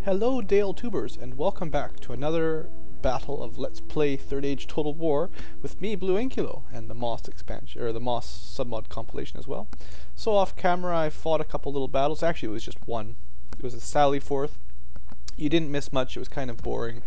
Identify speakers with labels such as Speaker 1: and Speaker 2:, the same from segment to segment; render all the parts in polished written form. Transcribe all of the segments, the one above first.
Speaker 1: Hello Dale Tubers, and welcome back to another battle of Let's Play Third Age Total War with me, Blue Inculo, and the MOS expansion, or the MOS submod compilation as well. So off camera I fought a couple little battles. Actually it was just one. It was a Sally Forth. You didn't miss much, it was kind of boring.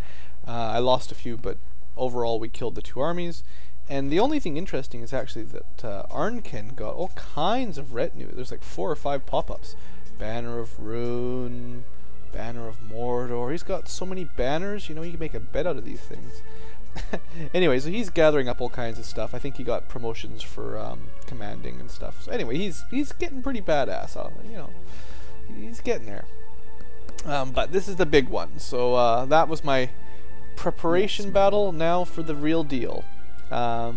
Speaker 1: I lost a few, but overall we killed the two armies. And the only thing interesting is actually that Rhun got all kinds of retinue. There's like 4 or 5 pop-ups. Banner of Rhun, Banner of Mordor. He's got so many banners, you know, you can make a bet out of these things. Anyway, so he's gathering up all kinds of stuff. I think he got promotions for commanding and stuff. So anyway, he's getting pretty badass. You know, he's getting there. But this is the big one. So that was my preparation battle. Now for the real deal. I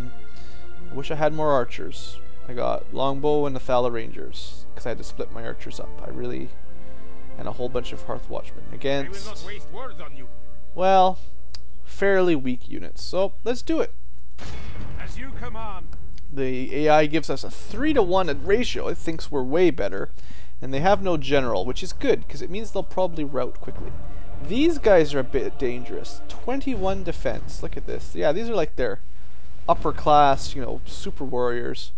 Speaker 1: wish I had more archers. I got longbow and Athala Rangers because I had to split my archers up. And a whole bunch of Hearth Watchmen against,
Speaker 2: I will not waste words on you.
Speaker 1: Well, fairly weak units. So let's do it.
Speaker 2: As you command.
Speaker 1: The AI gives us a 3-to-1 ratio. It thinks we're way better, and they have no general, which is good because it means they'll probably rout quickly. These guys are a bit dangerous. 21 defense. Look at this. Yeah, these are like their upper class, you know, super warriors.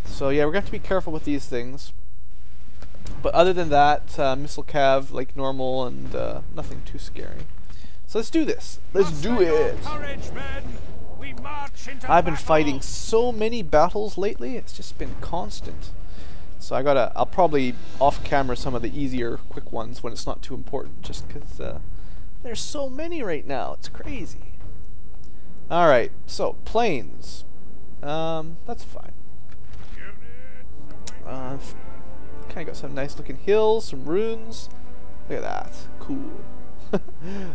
Speaker 1: So yeah, we're gonna have to be careful with these things. But other than that, missile cav like normal, and nothing too scary. So let's do this. Let's do it. I've been fighting so many battles lately. It's just been constant. So I'll probably off camera some of the easier, quick ones when it's not too important, just because there's so many right now. It's crazy. All right. So planes. That's fine. Kind of got some nice looking hills, some ruins. Look at that. Cool.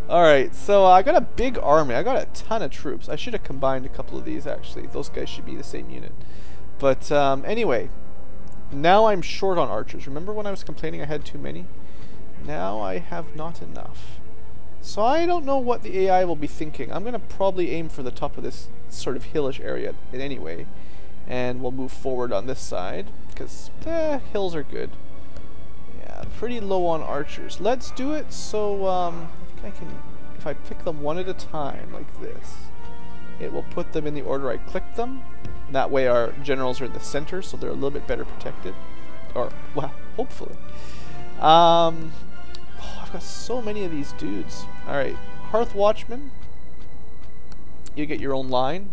Speaker 1: Alright, so I got a big army. I got a ton of troops. I should have combined a couple of these actually. Those guys should be the same unit. But anyway, now I'm short on archers. Remember when I was complaining I had too many? Now I have not enough. So I don't know what the AI will be thinking. I'm going to probably aim for the top of this sort of hillish area in any way. And we'll move forward on this side, because hills are good. Yeah, pretty low on archers. Let's do it. So I think I can, if I pick them one at a time like this, it will put them in the order I clicked them. That way our generals are in the center, so they're a little bit better protected. Or, well, hopefully. Oh, I've got so many of these dudes. Alright, Hearth Watchmen. You get your own line.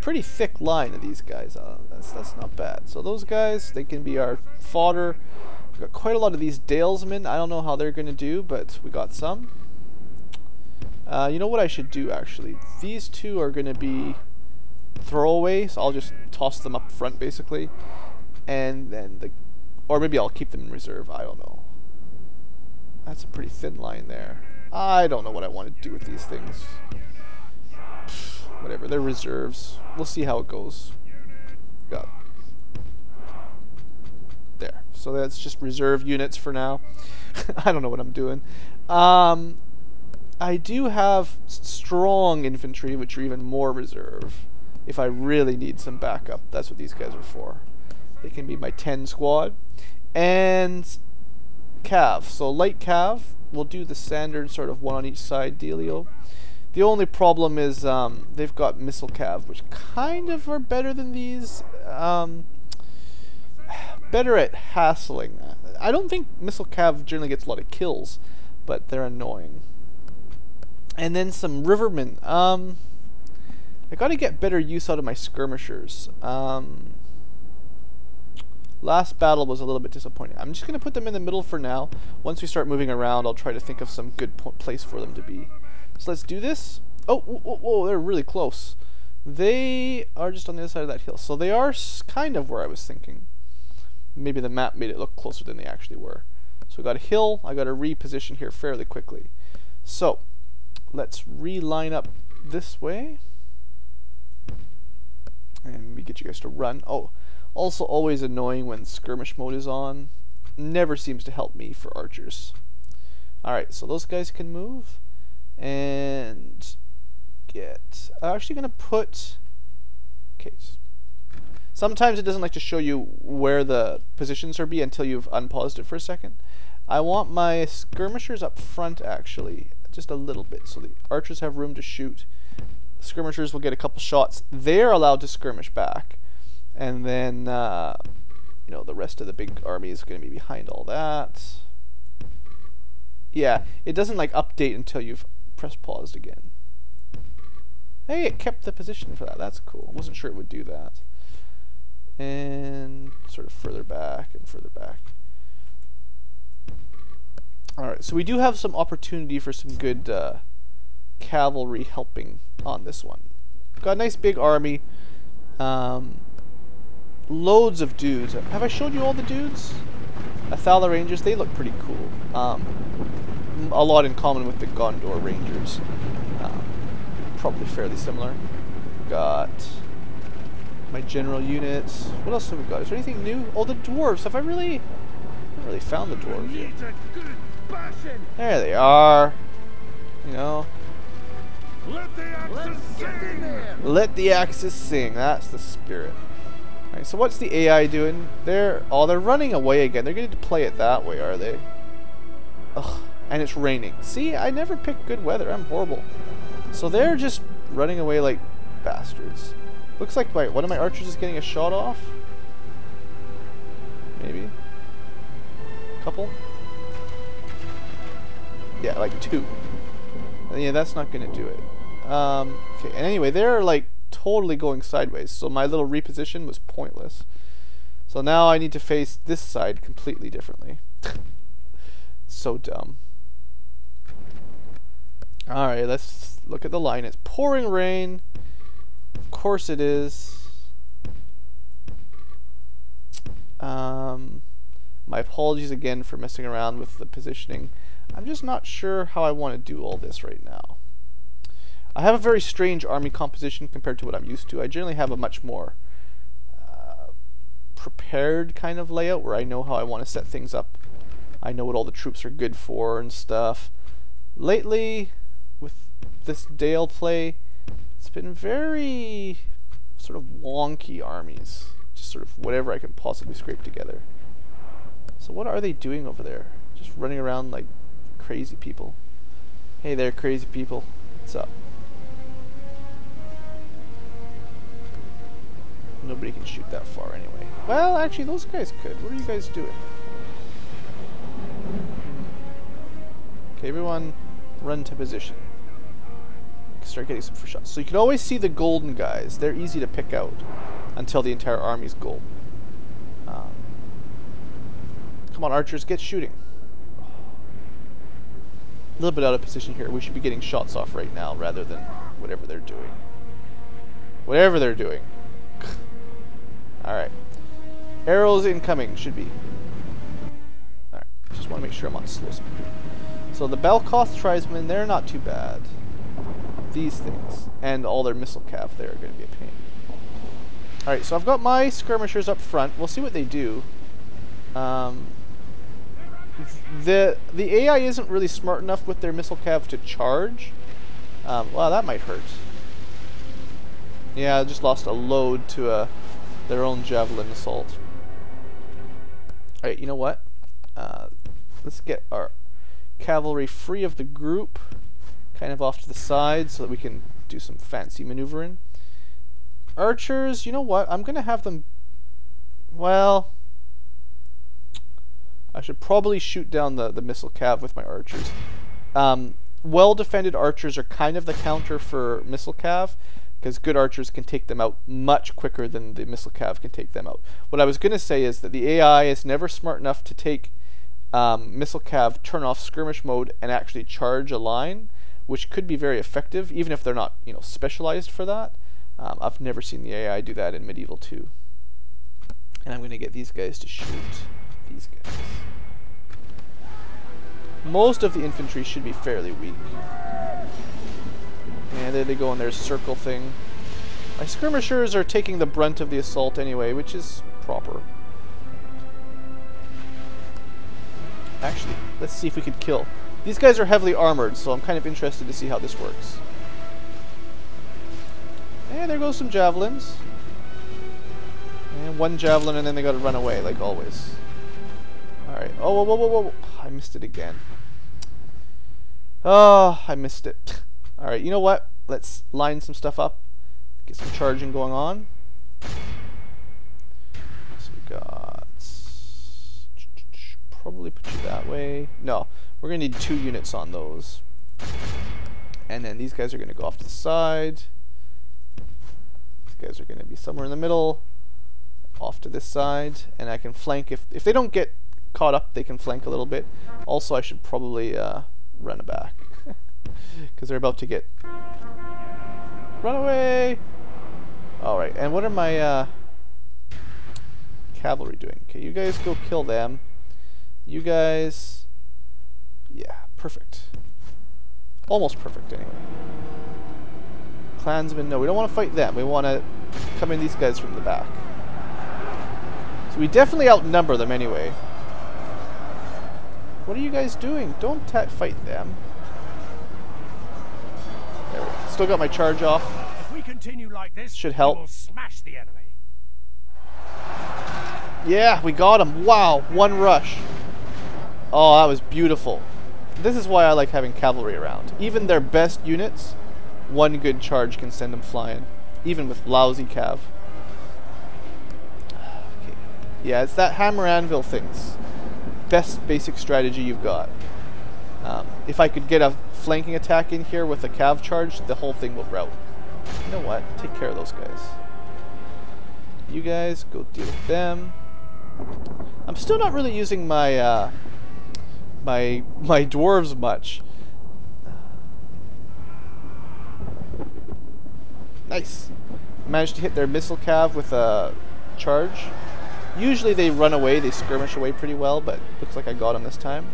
Speaker 1: Pretty thick line of these guys. That's not bad. So those guys, they can be our fodder. We've got quite a lot of these Dalesmen. I don't know how they're going to do, but we got some. You know what I should do, actually? These two are going to be throwaway, so I'll just toss them up front, basically. And then or maybe I'll keep them in reserve. I don't know. That's a pretty thin line there. I don't know what I want to do with these things. Whatever, they're reserves. We'll see how it goes. Got there. So that's just reserve units for now. I don't know what I'm doing. I do have strong infantry, which are even more reserve. If I really need some backup, that's what these guys are for. They can be my 10 squad. And cav. So light cav, we'll do the standard sort of one on each side dealio. The only problem is they've got missile cav, which kind of are better than these. Better at hassling. I don't think missile cav generally gets a lot of kills, but they're annoying. And then some rivermen. I got to get better use out of my skirmishers. Last battle was a little bit disappointing. I'm just going to put them in the middle for now. Once we start moving around, I'll try to think of some good place for them to be. So let's do this. Oh, whoa, whoa, they're really close. They are just on the other side of that hill. So they are kind of where I was thinking. Maybe the map made it look closer than they actually were. So we got a hill. I got to reposition here fairly quickly. So let's reline up this way. And we get you guys to run. Oh, also always annoying when skirmish mode is on. Never seems to help me for archers. Alright, so those guys can move. And I'm actually going to put, okay, sometimes it doesn't like to show you where the positions are until you've unpaused it for a second. I want my skirmishers up front, actually, just a little bit, so the archers have room to shoot. The skirmishers will get a couple shots. They're allowed to skirmish back, and then you know, the rest of the big army is going to be behind all that. Yeah, it doesn't like update until you've pressed paused again. Hey, it kept the position for that. That's cool. I wasn't sure it would do that. And sort of further back and further back. Alright, so we do have some opportunity for some good cavalry helping on this one. Got a nice big army. Loads of dudes. Have I showed you all the dudes? Athala Rangers, they look pretty cool. A lot in common with the Gondor Rangers. Probably fairly similar. Got my general units. What else have we got? Is there anything new? Oh, the dwarves. Have I haven't really found the dwarves yet. There they are. You know.
Speaker 2: Let the axes sing!
Speaker 1: Let the axes sing. That's the spirit. Alright, so what's the AI doing? They're running away again. They're going to play it that way, are they? Ugh. And it's raining. See, I never pick good weather. I'm horrible. So they're just running away like bastards. Looks like one of my archers is getting a shot off. Maybe. Couple. Yeah, like 2. Yeah, that's not going to do it. Okay, and anyway, they're like totally going sideways. So my little reposition was pointless. So now I need to face this side completely differently. So dumb. Alright, let's look at the line. It's pouring rain. Of course it is. My apologies again for messing around with the positioning. I'm just not sure how I want to do all this right now. I have a very strange army composition compared to what I'm used to. I generally have a much more prepared kind of layout where I know how I want to set things up. I know what all the troops are good for and stuff. Lately, with this Dale play, it's been very sort of wonky armies. Just sort of whatever I can possibly scrape together. So what are they doing over there? Just running around like crazy people. Hey there, crazy people. What's up? Nobody can shoot that far anyway. Well, actually, those guys could. What are you guys doing? Okay, everyone run to position. Start getting some first shots. So you can always see the golden guys. They're easy to pick out until the entire army's golden. Come on, archers, get shooting. A little bit out of position here. We should be getting shots off right now rather than whatever they're doing. Whatever they're doing. Alright. Arrows incoming, should be. Alright, just want to make sure I'm on slow speed. So the Belkoth tribesmen, they're not too bad. These things, and all their missile cav there are going to be a pain. Alright, so I've got my skirmishers up front. We'll see what they do. The AI isn't really smart enough with their missile cav to charge. Well, that might hurt. Yeah, I just lost a load to their own javelin assault. Alright, you know what? Let's get our cavalry free of the group, kind of off to the side so that we can do some fancy maneuvering. Archers, you know what? I'm going to have them... Well... I should probably shoot down the missile cav with my archers. Well-defended archers are kind of the counter for missile cav, because good archers can take them out much quicker than the missile cav can take them out. What I was going to say is that the AI is never smart enough to take missile cav, turn off skirmish mode, and actually charge a line, which could be very effective, even if they're not, you know, specialized for that. I've never seen the AI do that in Medieval 2. And I'm going to get these guys to shoot these guys. Most of the infantry should be fairly weak. And there they go on their circle thing. My skirmishers are taking the brunt of the assault anyway, which is proper. Actually, let's see if we could kill. These guys are heavily armored, so I'm kind of interested to see how this works. And there goes some javelins. And one javelin, and then they gotta run away, like always. Alright. Oh, whoa, whoa, whoa, whoa. I missed it again. Oh, I missed it. Alright, you know what? Let's line some stuff up. Get some charging going on. So we got... Probably put you that way. No, we're going to need 2 units on those. And then these guys are going to go off to the side. These guys are going to be somewhere in the middle. Off to this side. And I can flank. If they don't get caught up, they can flank a little bit. Also, I should probably run it back. Because they're about to get... Run away! Alright, and what are my cavalry doing? Okay, you guys go kill them. You guys... Yeah, perfect. Almost perfect, anyway. Clansmen, no, we don't want to fight them. We want to come in these guys from the back. So we definitely outnumber them anyway. What are you guys doing? Don't fight them. There we go. Still got my charge off.
Speaker 2: If we continue like this,
Speaker 1: should help.
Speaker 2: we will smash the enemy.
Speaker 1: Yeah, we got him. Wow, 1 rush. Oh, that was beautiful. This is why I like having cavalry around. Even their best units, 1 good charge can send them flying. Even with lousy cav. Okay. Yeah, it's that hammer anvil things. Best basic strategy you've got. If I could get a flanking attack in here with a cav charge, the whole thing will rout. You know what? Take care of those guys. You guys, go deal with them. I'm still not really using my my dwarves much. Nice. Managed to hit their missile cav with a charge. Usually they run away, they skirmish away pretty well, but looks like I got them this time.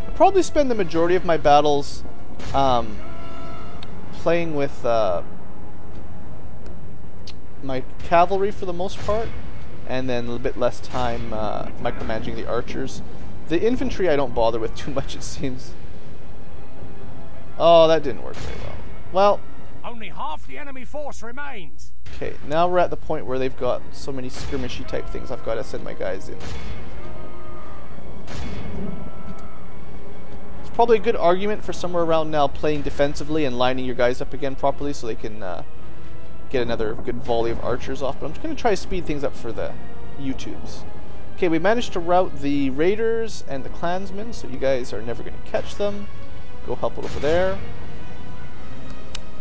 Speaker 1: I probably spend the majority of my battles playing with my cavalry for the most part, and then a little bit less time micromanaging the archers. The infantry I don't bother with too much, it seems. Oh, that didn't work very well. Well,
Speaker 2: only half the enemy force remains.
Speaker 1: Okay, now we're at the point where they've got so many skirmishy type things. I've got to send my guys in. It's probably a good argument for somewhere around now playing defensively and lining your guys up again properly so they can get another good volley of archers off. But I'm just going to try to speed things up for the YouTubes. Okay, we managed to rout the raiders and the clansmen, so you guys are never going to catch them. Go help it over there.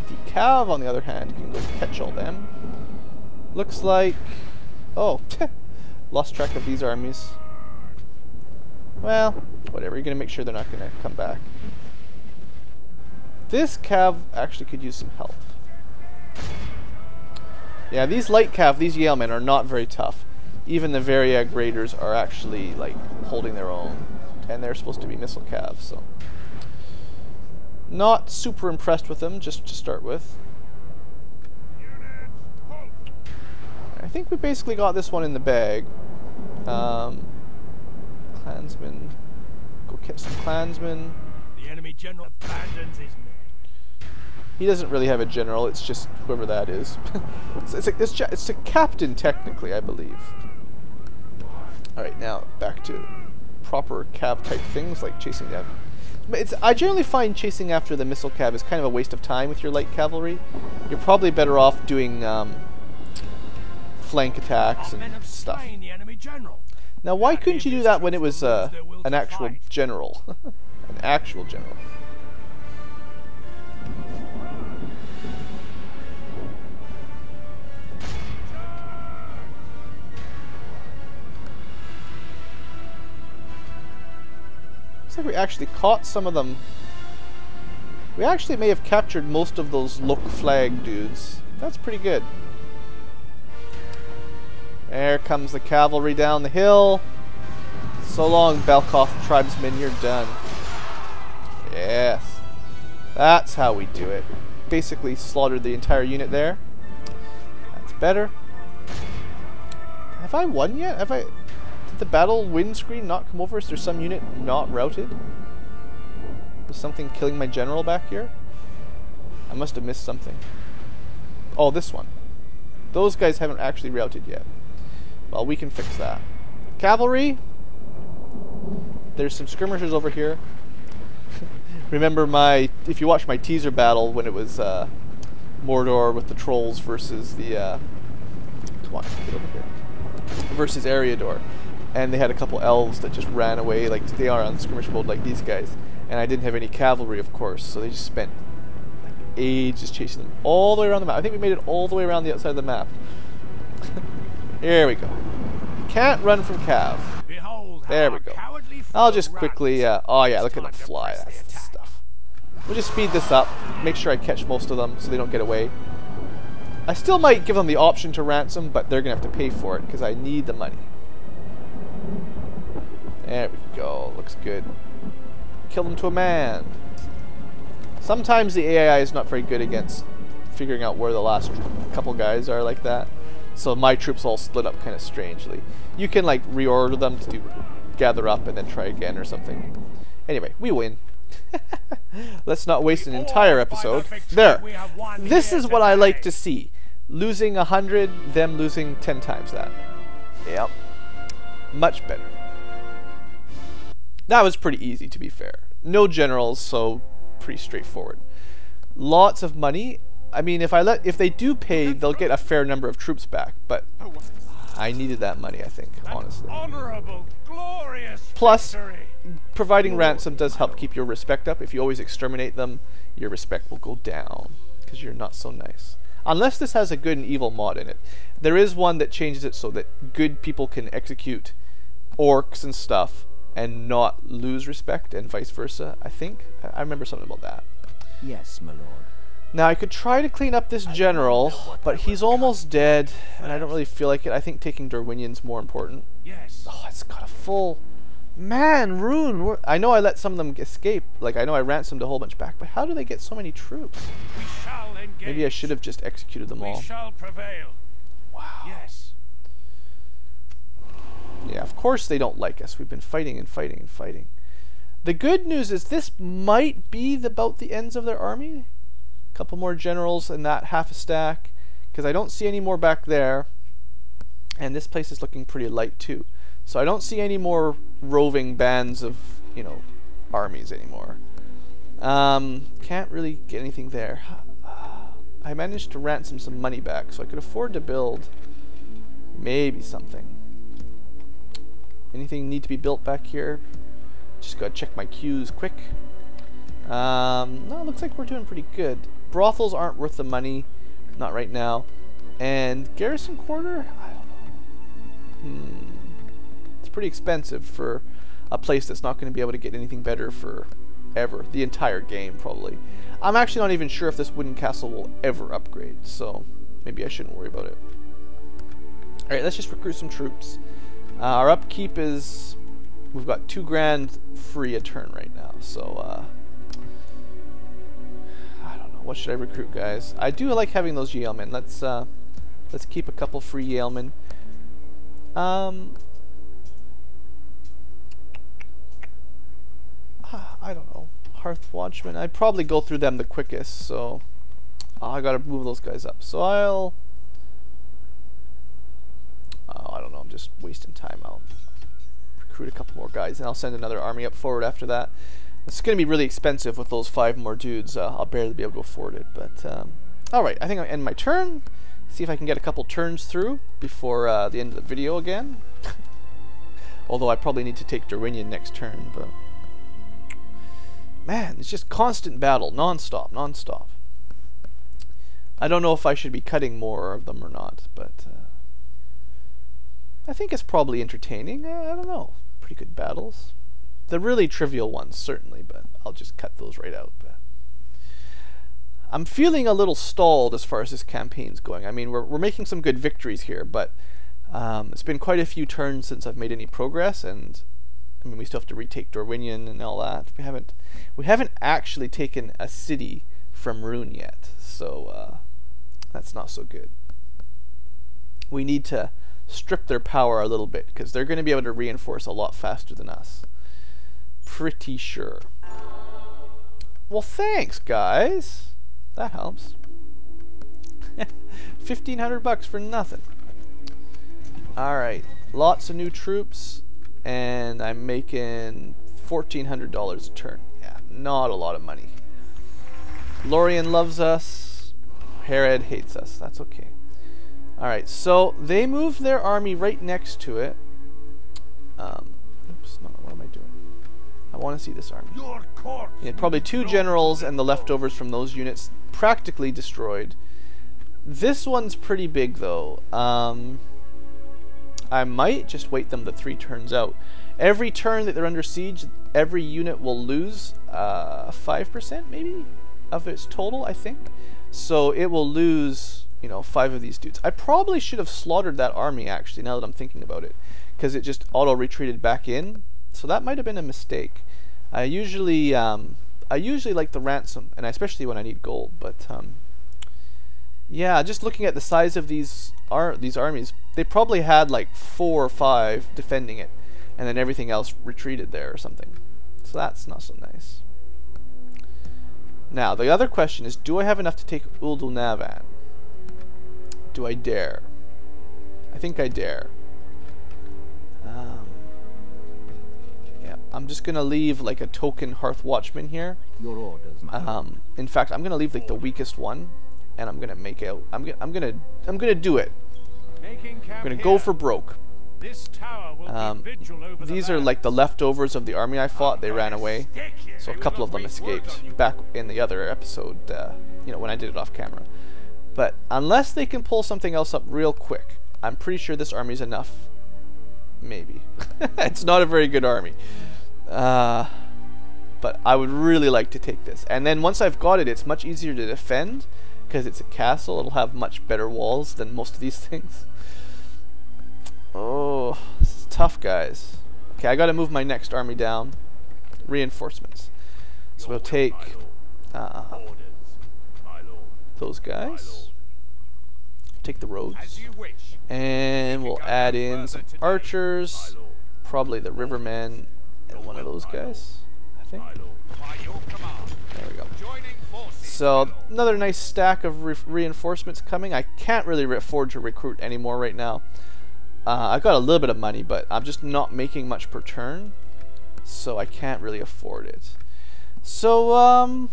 Speaker 1: The cav, on the other hand, can go catch all them. Looks like... Oh, lost track of these armies. Well, whatever. You're going to make sure they're not going to come back. This cav actually could use some help. Yeah, these light cav, these Yalemen, are not very tough. Even the Variag raiders are actually, like, holding their own. And they're supposed to be missile cav, so... Not super impressed with them, just to start with. I think we basically got this one in the bag. Clansmen. Go catch some clansmen.
Speaker 2: The enemy general abandons his men.
Speaker 1: He doesn't really have a general, it's just whoever that is. it's a captain, technically, I believe. Alright, now back to proper cav type things, like chasing down... I generally find chasing after the missile cav is kind of a waste of time with your light cavalry. You're probably better off doing flank attacks and stuff. Now, why couldn't you do that when it was an actual general? An actual general. Looks like we actually caught some of them. We actually may have captured most of those Look flag dudes. That's pretty good. There comes the cavalry down the hill. So long, Belkoff tribesmen, you're done. Yes. That's how we do it. Basically slaughtered the entire unit there. That's better. Have I won yet? Have I... Did the battle win screen not come over? Is there some unit not routed? Is something killing my general back here? I must have missed something. Oh, this one. Those guys haven't actually routed yet. Well, we can fix that. Cavalry. There's some skirmishers over here. Remember if you watch my teaser battle when it was Mordor with the trolls versus the come on, get over here. Versus Eriador. And they had a couple elves that just ran away like they are on skirmish mode like these guys. And I didn't have any cavalry, of course, so they just spent like ages chasing them all the way around the map. I think we made it all the way around the outside of the map. Here we go. Can't run from Cav. There we go. I'll just quickly, oh yeah, look at them fly. That's the stuff. We'll just speed this up, make sure I catch most of them so they don't get away. I still might give them the option to ransom, but they're going to have to pay for it because I need the money. There we go. Looks good. Kill them to a man. Sometimes the AI is not very good against figuring out where the last couple guys are like that. So my troops all split up kind of strangely. You can like reorder them to gather up and then try again or something. Anyway, we win. Let's not waste an entire episode. There. This is what I like to see. Losing 100, them losing 10 times that. Yep. Much better. That was pretty easy, to be fair. No generals, so pretty straightforward. Lots of money. I mean, if they do pay, they'll get a fair number of troops back, but I needed that money, I think, honestly.
Speaker 2: Honorable, glorious
Speaker 1: Plus,
Speaker 2: victory.
Speaker 1: providing ransom does help keep your respect up. If you always exterminate them, your respect will go down, because you're not so nice. Unless this has a good and evil mod in it. There is one that changes it so that good people can execute orcs and stuff and not lose respect, and vice versa, I think. I remember something about that.
Speaker 3: Yes, my lord.
Speaker 1: Now, I could try to clean up this general, but he's almost dead, and I don't really feel like it. I think taking Derwinian's more important.
Speaker 2: Yes.
Speaker 1: Oh, it's got a full... Man, Rhun! I know I let some of them escape. Like, I know I ransomed a whole bunch back, but how do they get so many troops?
Speaker 2: We shall engage.
Speaker 1: Maybe I should have just executed them all.
Speaker 2: We shall prevail.
Speaker 1: Wow.
Speaker 2: Yes.
Speaker 1: Yeah, of course they don't like us. We've been fighting and fighting and fighting. The good news is this might be about the ends of their army. Couple more generals and that half a stack, because I don't see any more back there, and this place is looking pretty light too, so I don't see any more roving bands of, you know, armies anymore. Can't really get anything there. I managed to ransom some money back, so I could afford to build maybe something. Anything need to be built back here? Just gotta check my queues quick. No, it looks like we're doing pretty good. Brothels aren't worth the money, not right now. And garrison quarter? I don't know. It's pretty expensive for a place that's not going to be able to get anything better for ever. The entire game, probably. I'm actually not even sure if this wooden castle will ever upgrade, so maybe I shouldn't worry about it. Alright, let's just recruit some troops. Our upkeep is... We've got 2 grand free a turn right now, so... What should I recruit, guys? I do like having those Yeomen. Let's keep a couple free Yeomen. I don't know. Hearth Watchmen. I'd probably go through them the quickest, so I gotta move those guys up. So I'll... I don't know. I'm just wasting time. I'll recruit a couple more guys, and I'll send another army up forward after that. It's going to be really expensive with those 5 more dudes. I'll barely be able to afford it. But, alright, I think I'll end my turn. See if I can get a couple turns through before the end of the video again. Although I probably need to take Derwinian next turn. But man, it's just constant battle. Non-stop, non-stop. I don't know if I should be cutting more of them or not. But I think it's probably entertaining. I don't know. Pretty good battles. The really trivial ones, certainly, but I'll just cut those right out. But I'm feeling a little stalled as far as this campaign's going. I mean, we're making some good victories here, but it's been quite a few turns since I've made any progress, and I mean, we still have to retake Derwinian and all that. We haven't actually taken a city from Rhun yet, so that's not so good. We need to strip their power a little bit, because they're going to be able to reinforce a lot faster than us. Pretty sure. Well, thanks, guys. That helps. $1,500 for nothing. Alright, lots of new troops, and I'm making $1,400 a turn. Yeah, not a lot of money. Lorien loves us. Herod hates us. That's okay. Alright, so they moved their army right next to it. Oops, no, what am I doing? I want to see this army. Yeah, probably 2 generals and the leftovers from those units practically destroyed. This one's pretty big though. I might just wait them the 3 turns out. Every turn that they're under siege, every unit will lose 5% maybe of its total, I think. So it will lose, you know, 5 of these dudes. I probably should have slaughtered that army actually, now that I'm thinking about it, because it just auto retreated back in. So that might have been a mistake. I usually like the ransom, and especially when I need gold. But yeah, just looking at the size of these armies, they probably had like 4 or 5 defending it, and then everything else retreated there or something. So that's not so nice. Now the other question is, do I have enough to take Uldulnavan? Do I dare? I think I dare. Yeah, I'm just gonna leave like a token Hearth Watchman here.
Speaker 3: Your orders,
Speaker 1: In fact, I'm gonna leave like the weakest one, and I'm gonna make out. I'm gonna do it. I'm gonna go for broke.
Speaker 2: This tower will be vigil over
Speaker 1: These are like the leftovers of the army I fought. They ran away, so a couple of them escaped back in the other episode. You know, when I did it off camera. But unless they can pull something else up real quick, I'm pretty sure this army's enough. Maybe. It's not a very good army. But I would really like to take this. And then once I've got it, it's much easier to defend, because it's a castle. It'll have much better walls than most of these things. Oh, this is tough, guys. Okay, I gotta move my next army down. Reinforcements. So we'll take those guys. Take the roads. And we'll add in some archers. Probably the rivermen and one of those guys, I think. There we go. So another nice stack of reinforcements coming. I can't really afford to recruit anymore right now. I've got a little bit of money, but I'm just not making much per turn, so I can't really afford it. So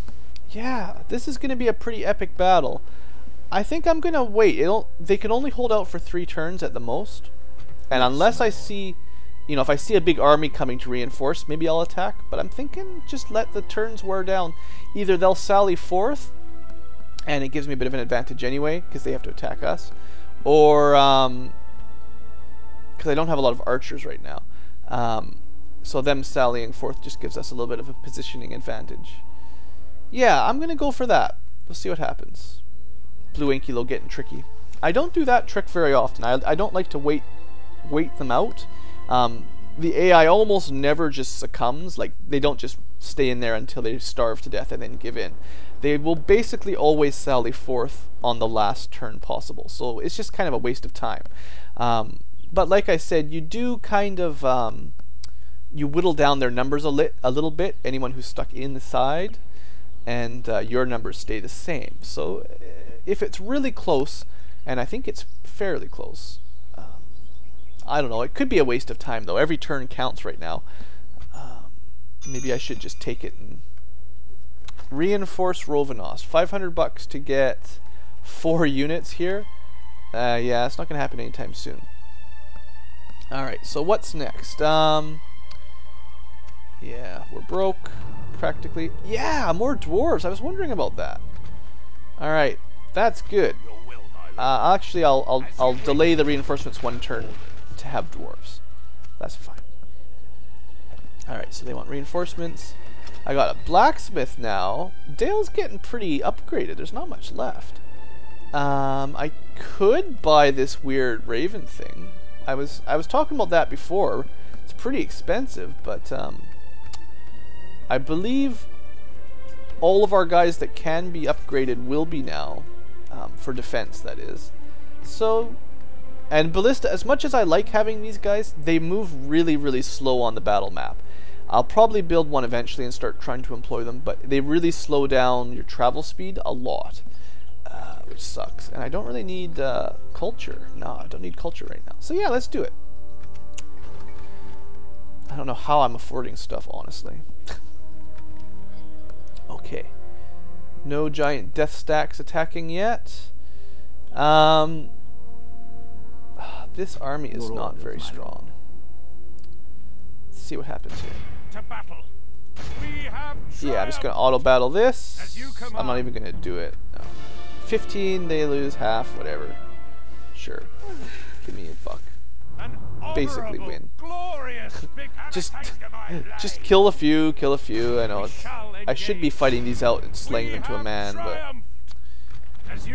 Speaker 1: yeah, this is going to be a pretty epic battle. I think I'm going to wait. They can only hold out for 3 turns at the most, and unless I see, you know, if I see a big army coming to reinforce, maybe I'll attack. But I'm thinking just let the turns wear down. Either they'll sally forth, and it gives me a bit of an advantage anyway, because they have to attack us, or because I don't have a lot of archers right now. So them sallying forth just gives us a little bit of a positioning advantage. Yeah, I'm going to go for that. We'll see what happens. Blue Ankylo getting tricky. I don't do that trick very often. I don't like to wait them out. The AI almost never just succumbs. Like, they don't just stay in there until they starve to death and then give in. They will basically always sally forth on the last turn possible. So it's just kind of a waste of time. But like I said, you do kind of you whittle down their numbers a little bit, anyone who's stuck in the side, and your numbers stay the same. So if it's really close, and I think it's fairly close, I don't know, it could be a waste of time though. Every turn counts right now. Maybe I should just take it and reinforce Rovanos. 500 bucks to get 4 units here. Yeah, it's not gonna happen anytime soon. Alright, so what's next? Yeah, we're broke, practically. Yeah, more dwarves. I was wondering about that. Alright, that's good. Actually, I'll delay the reinforcements 1 turn to have dwarves. That's fine. Alright, so they want reinforcements. I got a blacksmith now. Dale's getting pretty upgraded. There's not much left. I could buy this weird raven thing. I was talking about that before. It's pretty expensive, but I believe all of our guys that can be upgraded will be now, for defense, that is. So, and ballista, as much as I like having these guys, they move really, really slow on the battle map. I'll probably build one eventually and start trying to employ them, but they really slow down your travel speed a lot. which sucks. And I don't really need culture. No, I don't need culture right now. So yeah, let's do it. I don't know how I'm affording stuff, honestly. Okay. No giant death stacks attacking yet. This army is not very strong. Let's see what happens here.
Speaker 2: To battle. We have
Speaker 1: Yeah, I'm just gonna auto battle this. I'm not even gonna do it. No. 15, they lose half, whatever. Sure. Give me a buck. Basically win. just kill a few, kill a few. I know I should be fighting these out and slaying them to a man, but it's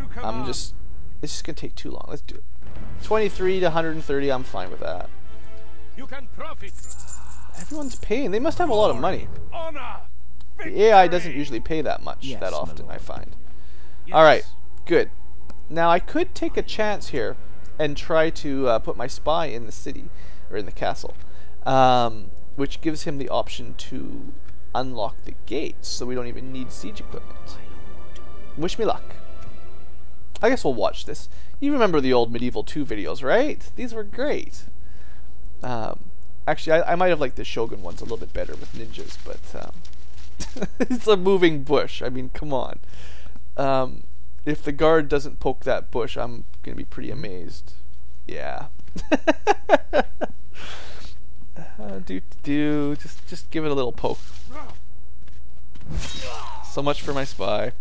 Speaker 1: just gonna take too long. Let's do it. 23 to 130, I'm fine with that.
Speaker 2: You can profit.
Speaker 1: Everyone's paying. They must have a lot of money. The AI doesn't usually pay that much that often, I find. Alright, good. Now I could take a chance here and try to put my spy in the city, or in the castle, which gives him the option to unlock the gates, so we don't even need siege equipment. Wish me luck. I guess we'll watch this. You remember the old Medieval 2 videos, right? These were great. Actually, I might have liked the Shogun ones a little bit better with ninjas, but it's a moving bush. I mean, come on. If the guard doesn't poke that bush, I'm gonna be pretty amazed. Yeah. Just give it a little poke. So much for my spy.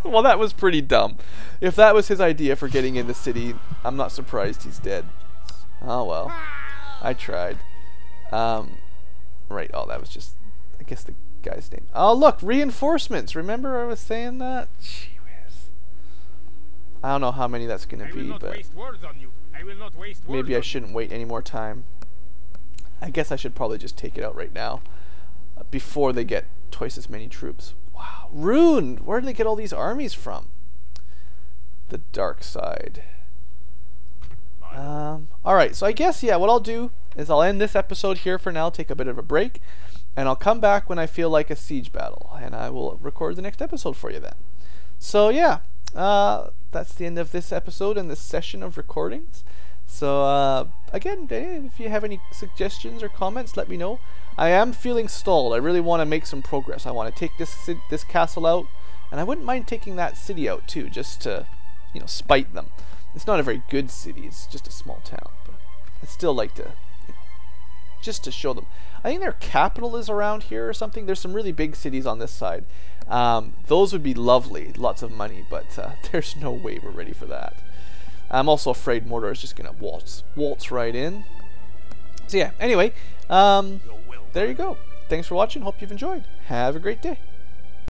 Speaker 1: Well, that was pretty dumb. If that was his idea for getting in the city, I'm not surprised he's dead. Oh well. I tried. Right, oh, that was just, I guess, the guy's name. Oh, look, reinforcements. Remember I was saying that? Gee whiz. I don't know how many that's going to be, but maybe I shouldn't wait any more time. I guess I should probably just take it out right now before they get twice as many troops. Wow. Rhun! Where did they get all these armies from? The dark side. Alright, so I guess, yeah, what I'll do is I'll end this episode here for now, take a bit of a break, and I'll come back when I feel like a siege battle, and I will record the next episode for you then. So, yeah, that's the end of this episode and this session of recordings. So, again, if you have any suggestions or comments, let me know. I am feeling stalled. I really want to make some progress. I want to take this castle out, and I wouldn't mind taking that city out too, just to, you know, spite them. It's not a very good city, it's just a small town, but I'd still like to, you know, just to show them. I think their capital is around here or something. There's some really big cities on this side. Those would be lovely, lots of money, but there's no way we're ready for that. I'm also afraid Mordor is just going to waltz right in. So yeah, anyway, there you go. Thanks for watching, hope you've enjoyed. Have a great day.